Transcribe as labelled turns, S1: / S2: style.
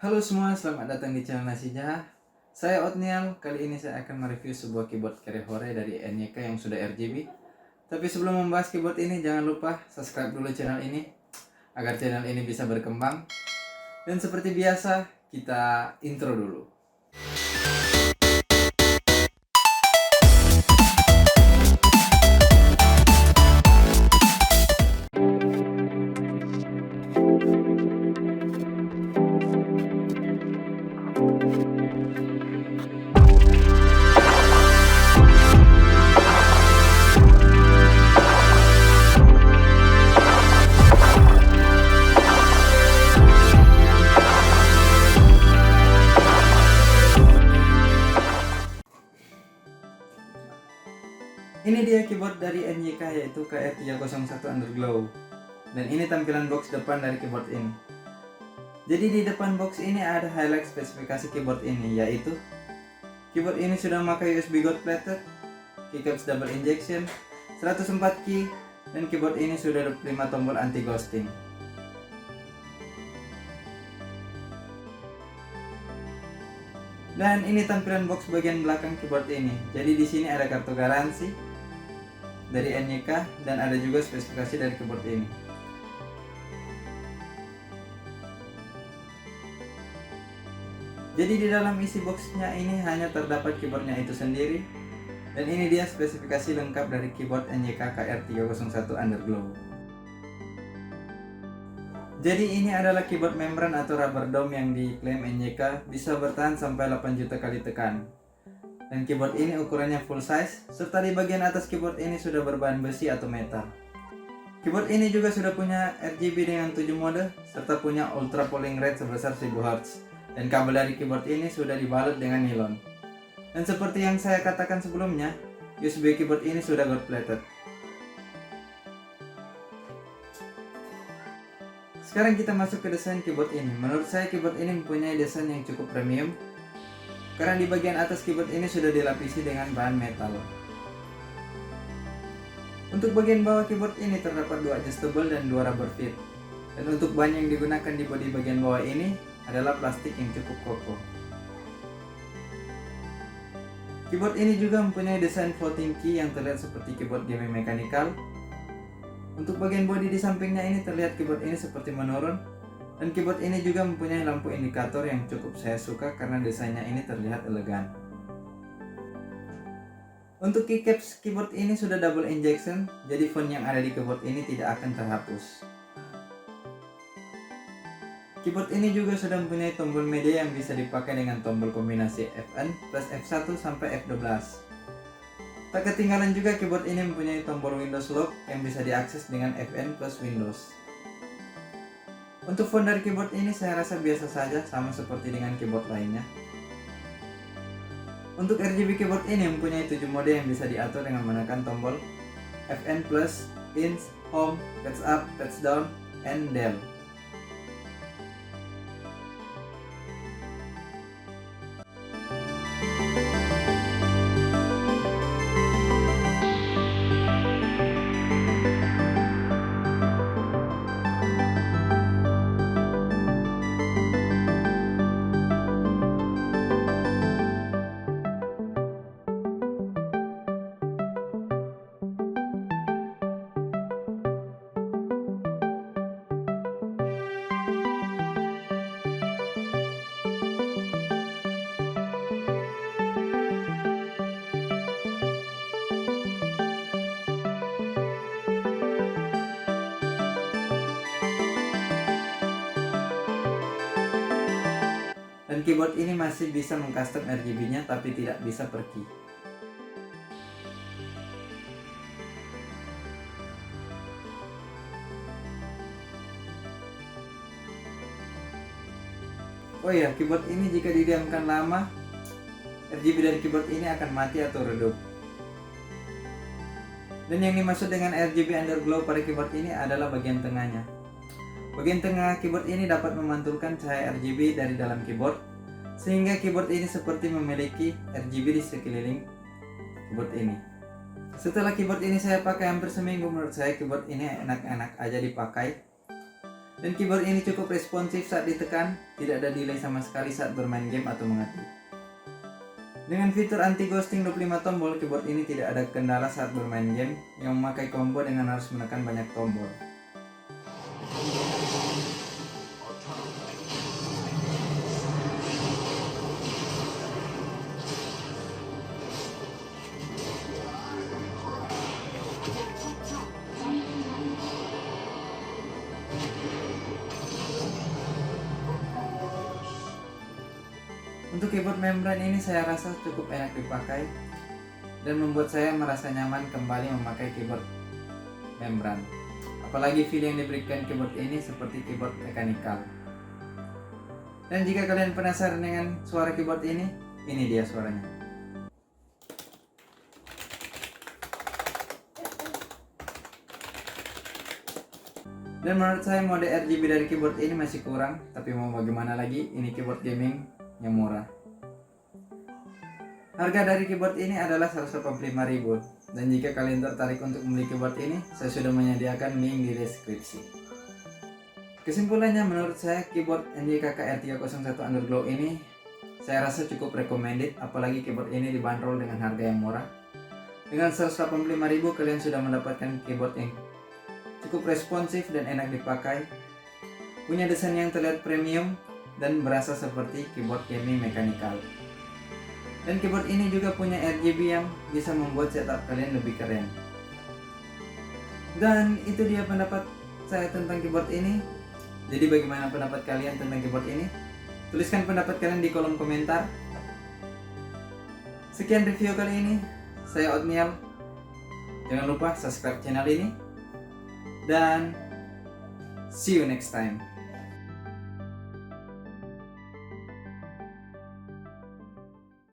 S1: Halo semua, selamat datang di channel Nasijah. Saya Otniel. Kali ini saya akan mereview sebuah keyboard Kerehore dari NYK yang sudah RGB. Tapi sebelum membahas keyboard ini, jangan lupa subscribe dulu channel ini agar channel ini bisa berkembang. Dan seperti biasa, kita intro dulu. Ini dia keyboard dari NYK, yaitu KR301 Underglow. Dan ini tampilan box depan dari keyboard ini. Jadi di depan box ini ada highlight spesifikasi keyboard ini, yaitu keyboard ini sudah memakai USB gold plated, keycaps double injection, 104 key, dan keyboard ini sudah 25 tombol anti ghosting. Dan ini tampilan box bagian belakang keyboard ini. Jadi di sini ada kartu garansi dari NYK dan ada juga spesifikasi dari keyboard ini. Jadi di dalam isi boxnya ini hanya terdapat keyboardnya itu sendiri. Dan ini dia spesifikasi lengkap dari keyboard NYK KR301 Underglow. Jadi ini adalah keyboard membran atau rubber dome yang diklaim NYK bisa bertahan sampai 8 juta kali tekan. Dan keyboard ini ukurannya full size, serta di bagian atas keyboard ini sudah berbahan besi atau metal. Keyboard ini juga sudah punya RGB dengan 7 mode, serta punya ultra polling rate sebesar 1000 Hz. Dan kabel dari keyboard ini sudah dibalut dengan nilon. Dan seperti yang saya katakan sebelumnya, USB keyboard ini sudah gold plated. Sekarang kita masuk ke desain keyboard ini. Menurut saya keyboard ini mempunyai desain yang cukup premium, karena di bagian atas keyboard ini sudah dilapisi dengan bahan metal. Untuk bagian bawah keyboard ini terdapat 2 adjustable dan 2 rubber feet. Dan untuk bahan yang digunakan di bodi bagian bawah ini adalah plastik yang cukup kokoh. Keyboard ini juga mempunyai desain floating key yang terlihat seperti keyboard gaming mechanical. Untuk bagian bodi di sampingnya ini terlihat keyboard ini seperti menurun. Dan keyboard ini juga mempunyai lampu indikator yang cukup saya suka karena desainnya ini terlihat elegan. Untuk keycaps keyboard ini sudah double injection, jadi font yang ada di keyboard ini tidak akan terhapus. Keyboard ini juga sudah mempunyai tombol media yang bisa dipakai dengan tombol kombinasi Fn plus F1 sampai F12. Tak ketinggalan juga keyboard ini mempunyai tombol Windows Lock yang bisa diakses dengan Fn plus Windows. Untuk font dari keyboard ini saya rasa biasa saja, sama seperti dengan keyboard lainnya. Untuk RGB keyboard ini mempunyai 7 mode yang bisa diatur dengan menekan tombol Fn+, Ins, Home, Patch Up, Patch Down, and Del. Dan keyboard ini masih bisa mengcustom RGB-nya tapi tidak bisa per key. Oh iya, keyboard ini jika didiamkan lama, RGB dari keyboard ini akan mati atau redup. Dan yang dimaksud dengan RGB Underglow pada keyboard ini adalah bagian tengahnya. Bagian tengah keyboard ini dapat memantulkan cahaya RGB dari dalam keyboard, sehingga keyboard ini seperti memiliki RGB di sekeliling keyboard ini. Setelah keyboard ini saya pakai hampir seminggu, menurut saya keyboard ini enak-enak aja dipakai. Dan keyboard ini cukup responsif saat ditekan, tidak ada delay sama sekali saat bermain game atau mengetik. Dengan fitur anti ghosting 25 tombol, keyboard ini tidak ada kendala saat bermain game yang memakai combo dengan harus menekan banyak tombol. Untuk keyboard membran ini saya rasa cukup enak dipakai dan membuat saya merasa nyaman kembali memakai keyboard membran. Apalagi feel yang diberikan keyboard ini seperti keyboard mechanical. Dan jika kalian penasaran dengan suara keyboard ini dia suaranya. Dan menurut saya mode RGB dari keyboard ini masih kurang, tapi mau bagaimana lagi, ini keyboard gaming yang murah. Harga dari keyboard ini adalah 185.000, dan jika kalian tertarik untuk membeli keyboard ini, saya sudah menyediakan link di deskripsi. Kesimpulannya, menurut saya keyboard NJK KR301 Underglow ini saya rasa cukup recommended, apalagi keyboard ini dibanderol dengan harga yang murah. Dengan 185.000 kalian sudah mendapatkan keyboard yang cukup responsif dan enak dipakai, punya desain yang terlihat premium dan berasa seperti keyboard gaming mechanical. Dan keyboard ini juga punya RGB yang bisa membuat setup kalian lebih keren. Dan itu dia pendapat saya tentang keyboard ini. Jadi bagaimana pendapat kalian tentang keyboard ini? Tuliskan pendapat kalian di kolom komentar. Sekian review kali ini. Saya Oatmeal. Jangan lupa subscribe channel ini. Dan see you next time.